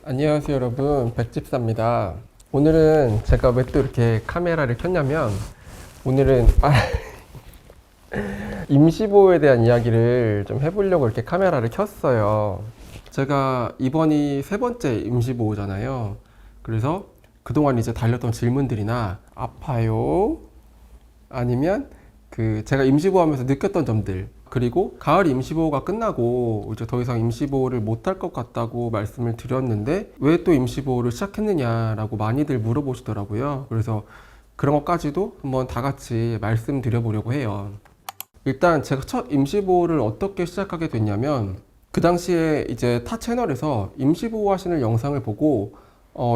안녕하세요 여러분, 백집사입니다. 오늘은 제가 왜 또 이렇게 카메라를 켰냐면 오늘은 임시보호에 대한 이야기를 좀 해보려고 이렇게 카메라를 켰어요. 제가 이번이 세 번째 임시보호잖아요. 그래서 그동안 이제 달렸던 질문들이나 아파요? 아니면 제가 임시보호하면서 느꼈던 점들, 그리고 가을 임시보호가 끝나고 이제 더 이상 임시보호를 못할 것 같다고 말씀을 드렸는데 왜 또 임시보호를 시작했느냐라고 많이들 물어보시더라고요. 그래서 그런 것까지도 한번 다 같이 말씀드려 보려고 해요. 일단 제가 첫 임시보호를 어떻게 시작하게 됐냐면 그 당시에 이제 타 채널에서 임시보호 하시는 영상을 보고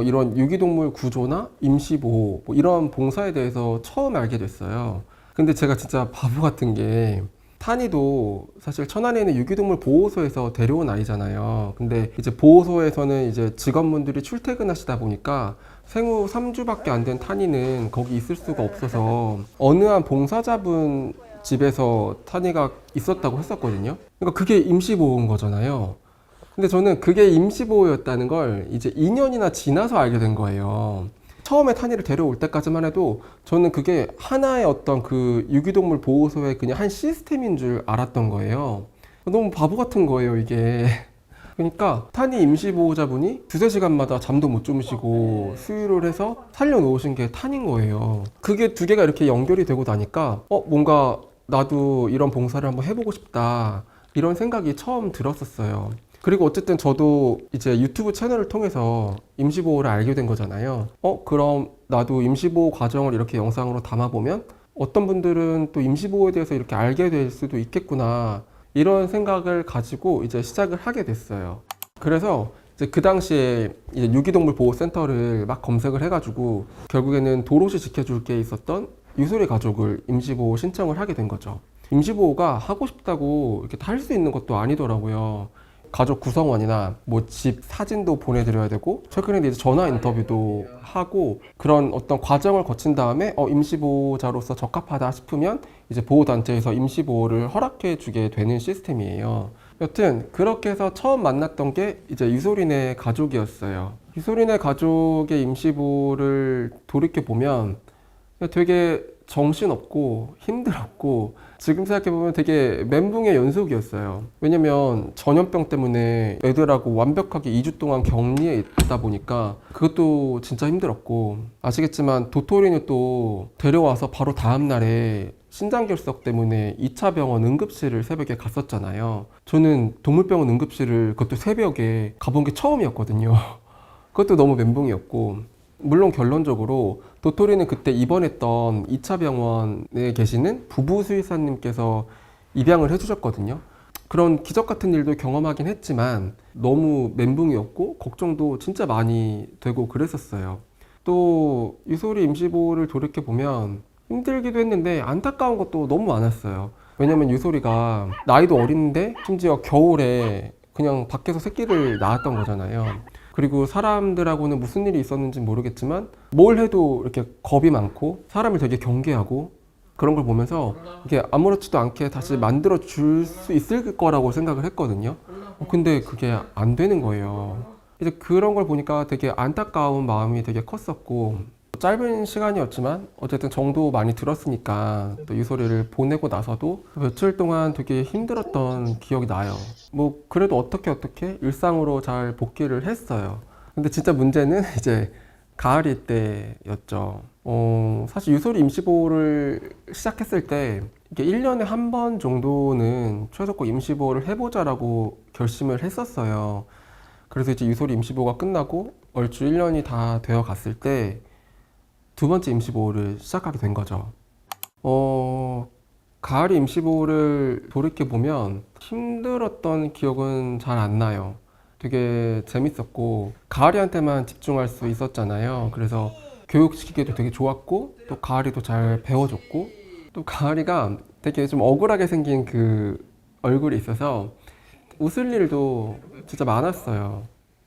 이런 유기동물 구조나 임시보호 뭐 이런 봉사에 대해서 처음 알게 됐어요. 근데 제가 진짜 바보 같은 게 타니도 사실 천안에 있는 유기동물 보호소에서 데려온 아이잖아요. 근데 이제 보호소에서는 이제 직원분들이 출퇴근하시다 보니까 생후 3주밖에 안 된 타니는 거기 있을 수가 없어서 어느 한 봉사자분 집에서 타니가 있었다고 했었거든요. 그러니까 그게 임시보호인 거잖아요. 근데 저는 그게 임시보호였다는 걸 이제 2년이나 지나서 알게 된 거예요. 처음에 타니를 데려올 때까지만 해도 저는 그게 하나의 어떤 그 유기동물 보호소의 그냥 한 시스템인 줄 알았던 거예요. 너무 바보 같은 거예요, 이게. 그러니까 타니 임시보호자분이 두세 시간마다 잠도 못 주무시고 수유를 해서 살려놓으신 게 타니인 거예요. 그게 두 개가 이렇게 연결이 되고 나니까 뭔가 나도 이런 봉사를 한번 해보고 싶다, 이런 생각이 처음 들었었어요. 그리고 어쨌든 저도 이제 유튜브 채널을 통해서 임시보호를 알게 된 거잖아요. 그럼 나도 임시보호 과정을 이렇게 영상으로 담아보면 어떤 분들은 또 임시보호에 대해서 이렇게 알게 될 수도 있겠구나, 이런 생각을 가지고 이제 시작을 하게 됐어요. 그래서 이제 그 당시에 이제 유기동물 보호센터를 막 검색을 해가지고 결국에는 도로시 지켜줄 게 있었던 유소리 가족을 임시보호 신청을 하게 된 거죠. 임시보호가 하고 싶다고 이렇게 다 할 수 있는 것도 아니더라고요. 가족 구성원이나 뭐 집 사진도 보내드려야 되고, 최근에 이제 전화 인터뷰도 하고, 그런 어떤 과정을 거친 다음에 임시보호자로서 적합하다 싶으면 이제 보호단체에서 임시보호를 허락해 주게 되는 시스템이에요. 여튼 그렇게 해서 처음 만났던 게 이제 유소린의 가족이었어요. 유소린의 가족의 임시보호를 돌이켜 보면 되게 정신없고 힘들었고, 지금 생각해보면 되게 멘붕의 연속이었어요. 왜냐면 전염병 때문에 애들하고 완벽하게 2주 동안 격리에 있다 보니까 그것도 진짜 힘들었고, 아시겠지만 도토리는 또 데려와서 바로 다음날에 신장결석 때문에 2차 병원 응급실을 새벽에 갔었잖아요. 저는 동물병원 응급실을 그것도 새벽에 가본 게 처음이었거든요. 그것도 너무 멘붕이었고, 물론 결론적으로 도토리는 그때 입원했던 2차 병원에 계시는 부부 수의사님께서 입양을 해주셨거든요. 그런 기적 같은 일도 경험하긴 했지만 너무 멘붕이었고 걱정도 진짜 많이 되고 그랬었어요. 또 유소리 임시보호를 돌이켜 보면 힘들기도 했는데 안타까운 것도 너무 많았어요. 왜냐면 유소리가 나이도 어린데 심지어 겨울에 그냥 밖에서 새끼를 낳았던 거잖아요. 그리고 사람들하고는 무슨 일이 있었는지 모르겠지만 뭘 해도 이렇게 겁이 많고 사람을 되게 경계하고, 그런 걸 보면서 이게 아무렇지도 않게 다시 만들어 줄 수 있을 거라고 생각을 했거든요. 근데 그게 안 되는 거예요. 이제 그런 걸 보니까 되게 안타까운 마음이 되게 컸었고, 짧은 시간이었지만 어쨌든 정도 많이 들었으니까 또 유소리를 보내고 나서도 며칠 동안 되게 힘들었던 기억이 나요. 뭐 그래도 어떻게 일상으로 잘 복귀를 했어요. 근데 진짜 문제는 이제 가을일 때였죠. 사실 유소리 임시보호를 시작했을 때 이게 1년에 한 번 정도는 최소한 임시보호를 해보자라고 결심을 했었어요. 그래서 이제 유소리 임시보호가 끝나고 얼추 1년이 다 되어 갔을 때 두 번째 임시보호를 시작하게 된 거죠. 가을 임시보호를 돌이켜보면 힘들었던 기억은 잘 안 나요. 되게 재밌었고, 가을이한테만 집중할 수 있었잖아요. 그래서 교육시키기도 되게 좋았고, 또 가을이도 잘 배워줬고, 또 가을이가 되게 좀 억울하게 생긴 그 얼굴이 있어서 웃을 일도 진짜 많았어요.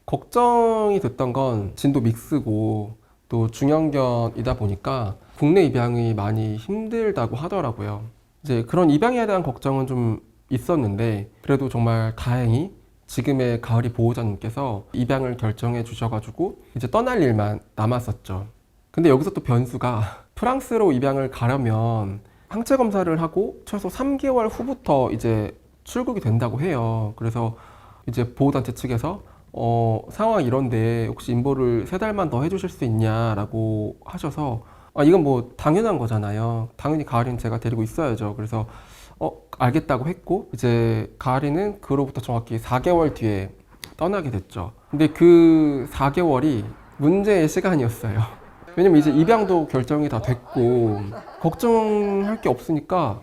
걱정이 됐던 건 진도 믹스고 또 중형견이다 보니까 국내 입양이 많이 힘들다고 하더라고요. 이제 그런 입양에 대한 걱정은 좀 있었는데 그래도 정말 다행히 지금의 가을이 보호자님께서 입양을 결정해 주셔가지고 이제 떠날 일만 남았었죠. 근데 여기서 또 변수가 프랑스로 입양을 가려면 항체 검사를 하고 최소 3개월 후부터 이제 출국이 된다고 해요. 그래서 이제 보호단체 측에서 상황이 이런데 혹시 인보를 3달만 더 해주실 수 있냐라고 하셔서 이건 뭐 당연한 거잖아요. 당연히 가을이는 제가 데리고 있어야죠. 그래서 알겠다고 했고 이제 가을이는 그로부터 정확히 4개월 뒤에 떠나게 됐죠. 근데 그 4개월이 문제의 시간이었어요. 왜냐면 이제 입양도 결정이 다 됐고 걱정할 게 없으니까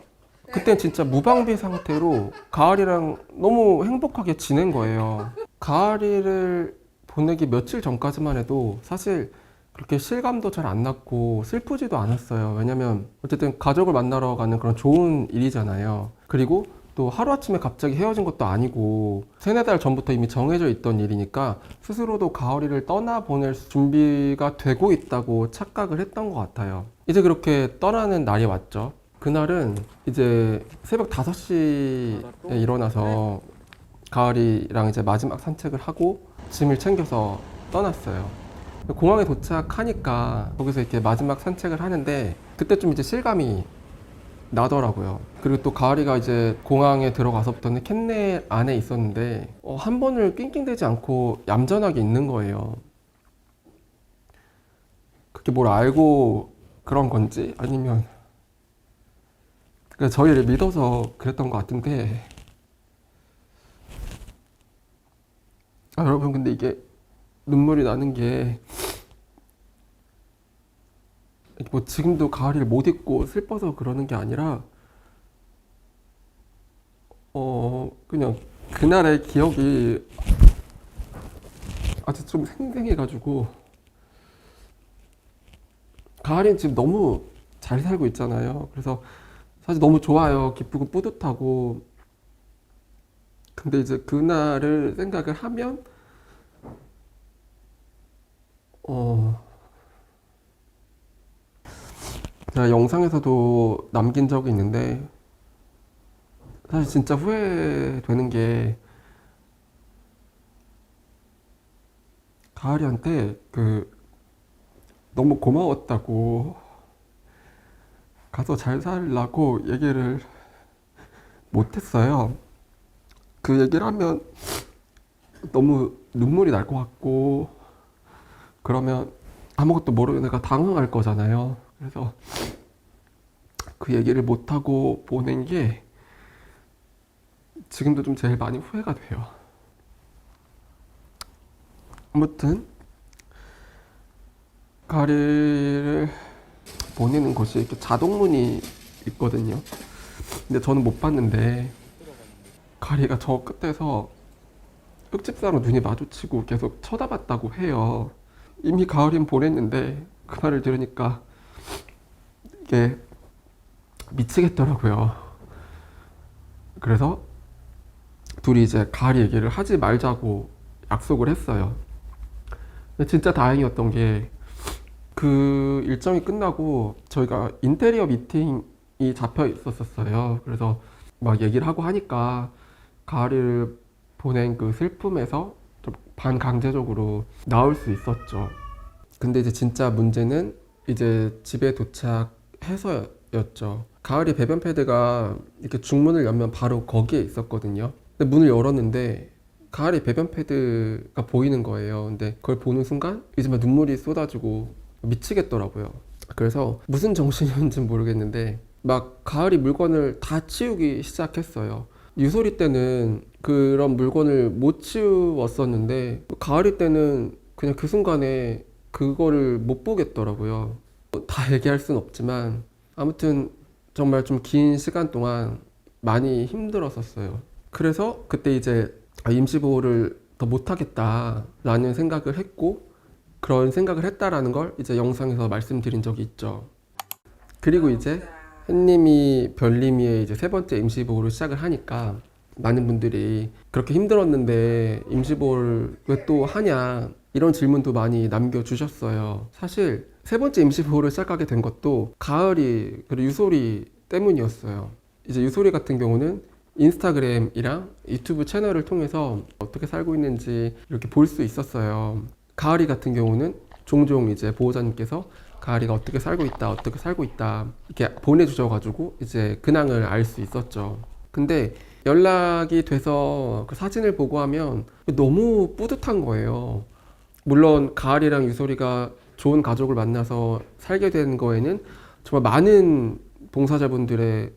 그땐 진짜 무방비 상태로 가을이랑 너무 행복하게 지낸 거예요. 가을이를 보내기 며칠 전까지만 해도 사실 그렇게 실감도 잘 안 났고 슬프지도 않았어요. 왜냐면 어쨌든 가족을 만나러 가는 그런 좋은 일이잖아요. 그리고 또 하루아침에 갑자기 헤어진 것도 아니고 3-4달 전부터 이미 정해져 있던 일이니까 스스로도 가을이를 떠나보낼 준비가 되고 있다고 착각을 했던 것 같아요. 이제 그렇게 떠나는 날이 왔죠. 그날은 이제 새벽 5시에 일어나서 가을이랑 이제 마지막 산책을 하고 짐을 챙겨서 떠났어요. 공항에 도착하니까 거기서 이렇게 마지막 산책을 하는데 그때쯤 이제 실감이 나더라고요. 그리고 또 가을이가 이제 공항에 들어가서부터는 캔넬 안에 있었는데 한 번을 낑낑대지 않고 얌전하게 있는 거예요. 그게 뭘 알고 그런 건지 아니면 저희를 믿어서 그랬던 것 같은데 여러분 근데 이게 눈물이 나는 게 뭐 지금도 가을이를 못 잊고 슬퍼서 그러는 게 아니라 그냥 그날의 기억이 아주 좀 생생해가지고 가을이는 지금 너무 잘 살고 있잖아요. 그래서 사실 너무 좋아요. 기쁘고 뿌듯하고. 근데 이제 그날을 생각을 하면 제가 영상에서도 남긴 적이 있는데 사실 진짜 후회되는 게 가을이한테 너무 고마웠다고 가서 잘 살라고 얘기를 못했어요. 그 얘기를 하면 너무 눈물이 날 것 같고 그러면 아무것도 모르는 애가 당황할 거잖아요. 그래서 그 얘기를 못하고 보낸 게 지금도 좀 제일 많이 후회가 돼요. 아무튼 가을이를 보내는 곳이 이렇게 자동문이 있거든요. 근데 저는 못 봤는데 가을이가 저 끝에서 흙집사랑 눈이 마주치고 계속 쳐다봤다고 해요. 이미 가을이는 보냈는데 그 말을 들으니까 이게 미치겠더라고요. 그래서 둘이 이제 가을이 얘기를 하지 말자고 약속을 했어요. 근데 진짜 다행이었던 게 그 일정이 끝나고 저희가 인테리어 미팅이 잡혀 있었어요. 그래서 막 얘기를 하고 하니까 가을이를 보낸 그 슬픔에서 좀 반강제적으로 나올 수 있었죠. 근데 이제 진짜 문제는 이제 집에 도착해서였죠. 가을이 배변 패드가 이렇게 중문을 열면 바로 거기에 있었거든요. 근데 문을 열었는데 가을이 배변 패드가 보이는 거예요. 근데 그걸 보는 순간 이제 막 눈물이 쏟아지고 미치겠더라고요. 그래서 무슨 정신이었는지 모르겠는데 막 가을이 물건을 다 치우기 시작했어요. 유솔이 때는 그런 물건을 못 치웠었는데 가을이 때는 그냥 그 순간에 그거를 못 보겠더라고요. 다 얘기할 순 없지만 아무튼 정말 좀 긴 시간 동안 많이 힘들었었어요. 그래서 그때 이제 임시보호를 더 못하겠다라는 생각을 했고 그런 생각을 했다라는 걸 이제 영상에서 말씀드린 적이 있죠. 그리고 이제 햇님이 별님이의 이제 3번째 임시보호를 시작을 하니까 많은 분들이 그렇게 힘들었는데 임시보호를 왜 또 하냐 이런 질문도 많이 남겨주셨어요. 사실 3번째 임시보호를 시작하게 된 것도 가을이 그리고 유솔이 때문이었어요. 이제 유솔이 같은 경우는 인스타그램이랑 유튜브 채널을 통해서 어떻게 살고 있는지 이렇게 볼 수 있었어요. 가을이 같은 경우는 종종 이제 보호자님께서 가을이가 어떻게 살고 있다, 어떻게 살고 있다 이렇게 보내주셔가지고 이제 근황을 알 수 있었죠. 근데 연락이 돼서 그 사진을 보고 하면 너무 뿌듯한 거예요. 물론 가을이랑 유솔이가 좋은 가족을 만나서 살게 된 거에는 정말 많은 봉사자분들의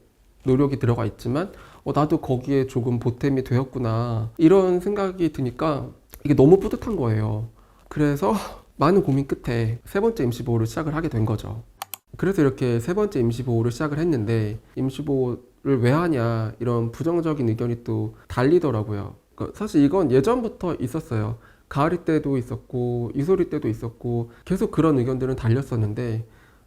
노력이 들어가 있지만 나도 거기에 조금 보탬이 되었구나 이런 생각이 드니까 이게 너무 뿌듯한 거예요. 그래서 많은 고민 끝에 세 번째 임시보호를 시작을 하게 된 거죠. 그래서 이렇게 세 번째 임시보호를 시작을 했는데 임시보호를 왜 하냐 이런 부정적인 의견이 또 달리더라고요. 사실 이건 예전부터 있었어요. 가을이 때도 있었고 이소리 때도 있었고 계속 그런 의견들은 달렸었는데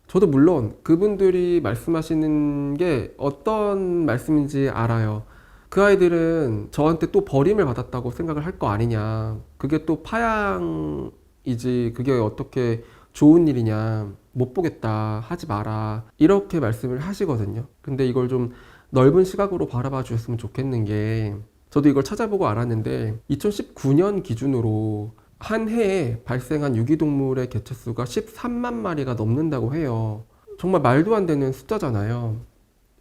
저도 물론 그분들이 말씀하시는 게 어떤 말씀인지 알아요. 그 아이들은 저한테 또 버림을 받았다고 생각을 할 거 아니냐. 그게 또 파양이지. 그게 어떻게 좋은 일이냐. 못 보겠다. 하지 마라. 이렇게 말씀을 하시거든요. 근데 이걸 좀 넓은 시각으로 바라봐 주셨으면 좋겠는 게 저도 이걸 찾아보고 알았는데 2019년 기준으로 한 해에 발생한 유기동물의 개체수가 13만 마리가 넘는다고 해요. 정말 말도 안 되는 숫자잖아요.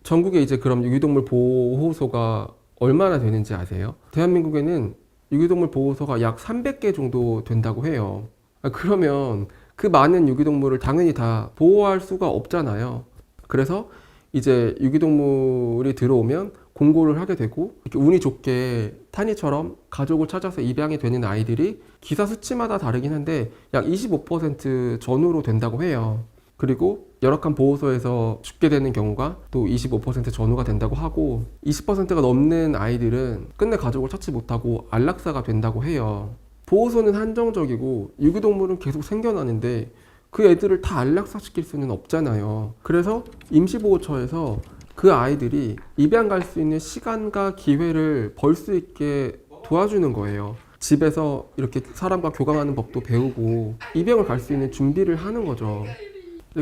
전국에 이제 그럼 유기동물 보호소가 얼마나 되는지 아세요? 대한민국에는 유기동물 보호소가 약 300개 정도 된다고 해요. 그러면 그 많은 유기동물을 당연히 다 보호할 수가 없잖아요. 그래서 이제 유기동물이 들어오면 공고를 하게 되고 이렇게 운이 좋게 타니처럼 가족을 찾아서 입양이 되는 아이들이 기사 수치마다 다르긴 한데 약 25% 전후로 된다고 해요. 그리고 열악한 보호소에서 죽게 되는 경우가 또 25% 전후가 된다고 하고 20%가 넘는 아이들은 끝내 가족을 찾지 못하고 안락사가 된다고 해요. 보호소는 한정적이고 유기동물은 계속 생겨나는데 그 애들을 다 안락사시킬 수는 없잖아요. 그래서 임시보호처에서 그 아이들이 입양 갈 수 있는 시간과 기회를 벌 수 있게 도와주는 거예요. 집에서 이렇게 사람과 교감하는 법도 배우고 입양을 갈 수 있는 준비를 하는 거죠.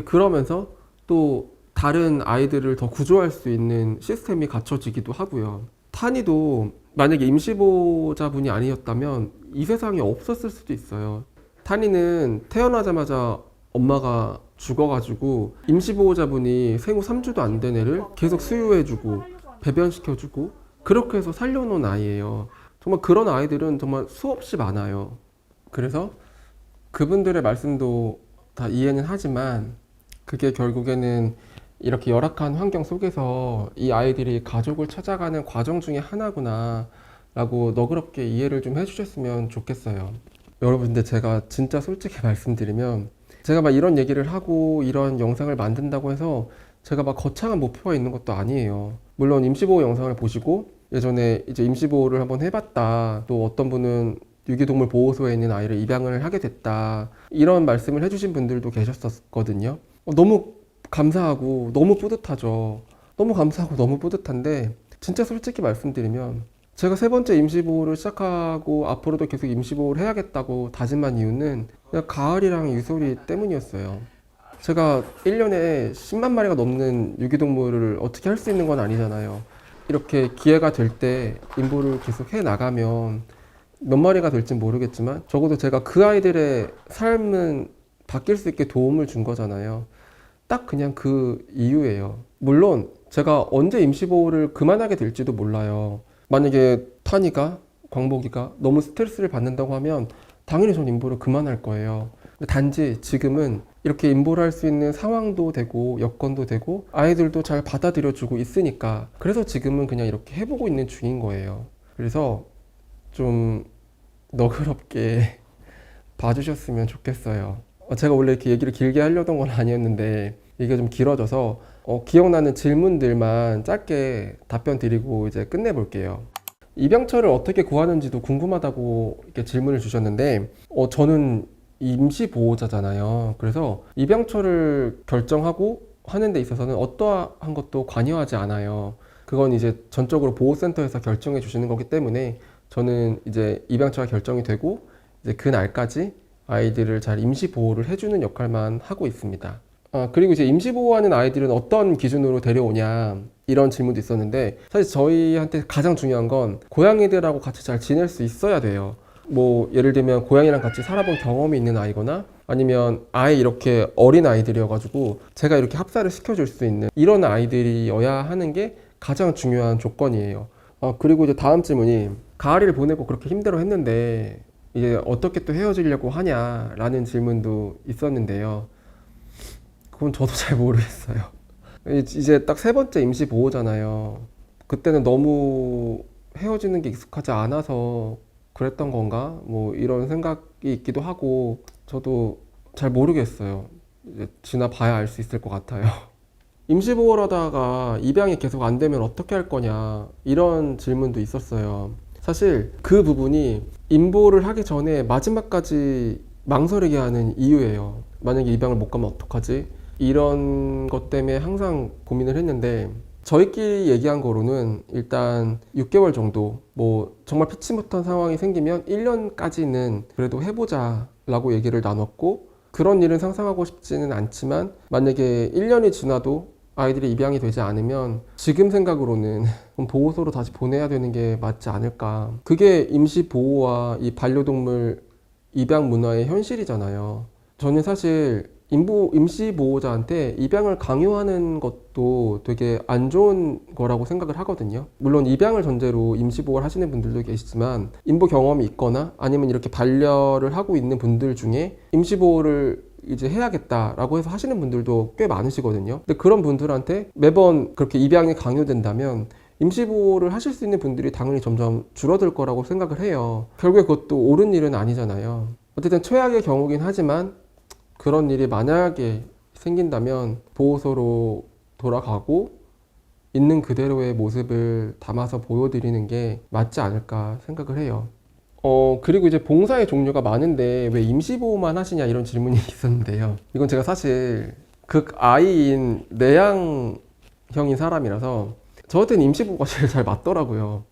그러면서 또 다른 아이들을 더 구조할 수 있는 시스템이 갖춰지기도 하고요. 탄이도 만약에 임시보호자분이 아니었다면 이 세상에 없었을 수도 있어요. 탄이는 태어나자마자 엄마가 죽어가지고 임시보호자분이 생후 3주도 안 된 애를 계속 수유해주고 배변시켜주고 그렇게 해서 살려놓은 아이예요. 정말 그런 아이들은 정말 수없이 많아요. 그래서 그분들의 말씀도 다 이해는 하지만 그게 결국에는 이렇게 열악한 환경 속에서 이 아이들이 가족을 찾아가는 과정 중에 하나구나 라고 너그럽게 이해를 좀 해주셨으면 좋겠어요. 여러분, 근데 제가 진짜 솔직히 말씀드리면 제가 막 이런 얘기를 하고 이런 영상을 만든다고 해서 제가 막 거창한 목표가 있는 것도 아니에요. 물론 임시보호 영상을 보시고 예전에 이제 임시보호를 한번 해봤다. 또 어떤 분은 유기동물 보호소에 있는 아이를 입양을 하게 됐다. 이런 말씀을 해주신 분들도 계셨었거든요. 너무 감사하고 너무 뿌듯하죠. 너무 감사하고 너무 뿌듯한데 진짜 솔직히 말씀드리면 제가 세 번째 임시보호를 시작하고 앞으로도 계속 임시보호를 해야겠다고 다짐한 이유는 그냥 가을이랑 유솔이 때문이었어요. 제가 1년에 10만 마리가 넘는 유기동물을 어떻게 할 수 있는 건 아니잖아요. 이렇게 기회가 될 때 임보를 계속 해 나가면 몇 마리가 될진 모르겠지만 적어도 제가 그 아이들의 삶은 바뀔 수 있게 도움을 준 거잖아요. 딱 그냥 그 이유예요. 물론 제가 언제 임시보호를 그만하게 될지도 몰라요. 만약에 탄이가, 광복이가 너무 스트레스를 받는다고 하면 당연히 전 임보를 그만할 거예요. 단지 지금은 이렇게 임보를 할 수 있는 상황도 되고 여건도 되고 아이들도 잘 받아들여주고 있으니까 그래서 지금은 그냥 이렇게 해보고 있는 중인 거예요. 그래서 좀 너그럽게 봐주셨으면 좋겠어요. 제가 원래 이렇게 얘기를 길게 하려던 건 아니었는데 이게 좀 길어져서 기억나는 질문들만 짧게 답변 드리고 이제 끝내볼게요. 입양처를 어떻게 구하는지도 궁금하다고 이렇게 질문을 주셨는데 저는 임시보호자잖아요. 그래서 입양처를 결정하고 하는 데 있어서는 어떠한 것도 관여하지 않아요. 그건 이제 전적으로 보호센터에서 결정해 주시는 거기 때문에 저는 이제 입양처가 결정이 되고 이제 그 날까지 아이들을 잘 임시보호를 해주는 역할만 하고 있습니다. 그리고 이제 임시보호하는 아이들은 어떤 기준으로 데려오냐 이런 질문도 있었는데, 사실 저희한테 가장 중요한 건 고양이들하고 같이 잘 지낼 수 있어야 돼요. 뭐 예를 들면 고양이랑 같이 살아본 경험이 있는 아이거나 아니면 아예 이렇게 어린 아이들이어가지고 제가 이렇게 합사를 시켜줄 수 있는 이런 아이들이어야 하는 게 가장 중요한 조건이에요. 그리고 이제 다음 질문이, 가을이를 보내고 그렇게 힘들어 했는데 이제 어떻게 또 헤어지려고 하냐라는 질문도 있었는데요. 그건 저도 잘 모르겠어요. 이제 딱 세 번째 임시 보호잖아요. 그때는 너무 헤어지는 게 익숙하지 않아서 그랬던 건가? 뭐 이런 생각이 있기도 하고, 저도 잘 모르겠어요. 이제 지나봐야 알 수 있을 것 같아요. 임시보호를 하다가 입양이 계속 안 되면 어떻게 할 거냐, 이런 질문도 있었어요. 사실 그 부분이 임보를 하기 전에 마지막까지 망설이게 하는 이유예요. 만약에 입양을 못 가면 어떡하지? 이런 것 때문에 항상 고민을 했는데, 저희끼리 얘기한 거로는 일단 6개월 정도, 뭐 정말 피치 못한 상황이 생기면 1년까지는 그래도 해보자 라고 얘기를 나눴고, 그런 일은 상상하고 싶지는 않지만 만약에 1년이 지나도 아이들이 입양이 되지 않으면 지금 생각으로는 보호소로 다시 보내야 되는 게 맞지 않을까. 그게 임시보호와 이 반려동물 입양 문화의 현실이잖아요. 저는 사실 임시보호자한테 입양을 강요하는 것도 되게 안 좋은 거라고 생각을 하거든요. 물론 입양을 전제로 임시보호를 하시는 분들도 계시지만, 임보 경험이 있거나 아니면 이렇게 반려를 하고 있는 분들 중에 임시보호를 이제 해야겠다라고 해서 하시는 분들도 꽤 많으시거든요. 근데 그런 분들한테 매번 그렇게 입양이 강요된다면 임시보호를 하실 수 있는 분들이 당연히 점점 줄어들 거라고 생각을 해요. 결국에 그것도 옳은 일은 아니잖아요. 어쨌든 최악의 경우긴 하지만, 그런 일이 만약에 생긴다면 보호소로 돌아가고 있는 그대로의 모습을 담아서 보여드리는 게 맞지 않을까 생각을 해요. 그리고 이제 봉사의 종류가 많은데 왜 임시보호만 하시냐, 이런 질문이 있었는데요. 이건 제가 사실 극아이인 내향형인 사람이라서 저한테는 임시보호가 제일 잘 맞더라고요.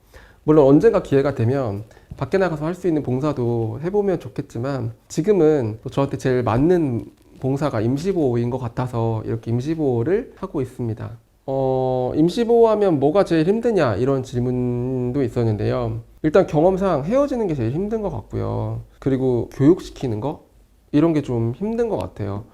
물론 언젠가 기회가 되면 밖에 나가서 할 수 있는 봉사도 해보면 좋겠지만, 지금은 저한테 제일 맞는 봉사가 임시보호인 것 같아서 이렇게 임시보호를 하고 있습니다. 임시보호하면 뭐가 제일 힘드냐, 이런 질문도 있었는데요. 일단 경험상 헤어지는 게 제일 힘든 것 같고요. 그리고 교육시키는 거? 이런 게 좀 힘든 것 같아요.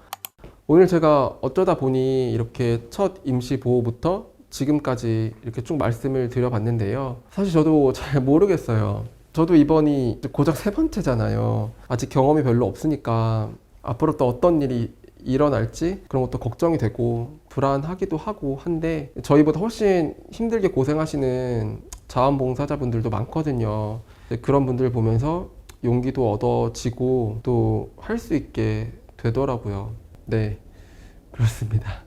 오늘 제가 어쩌다 보니 이렇게 첫 임시보호부터 지금까지 이렇게 쭉 말씀을 드려봤는데요. 사실 저도 잘 모르겠어요. 저도 이번이 고작 세 번째잖아요. 아직 경험이 별로 없으니까 앞으로 또 어떤 일이 일어날지 그런 것도 걱정이 되고 불안하기도 하고 한데, 저희보다 훨씬 힘들게 고생하시는 자원봉사자분들도 많거든요. 그런 분들 보면서 용기도 얻어지고 또 할 수 있게 되더라고요. 네, 그렇습니다.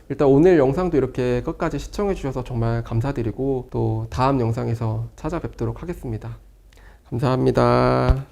일단 오늘 영상도 이렇게 끝까지 시청해 주셔서 정말 감사드리고, 또 다음 영상에서 찾아뵙도록 하겠습니다. 감사합니다.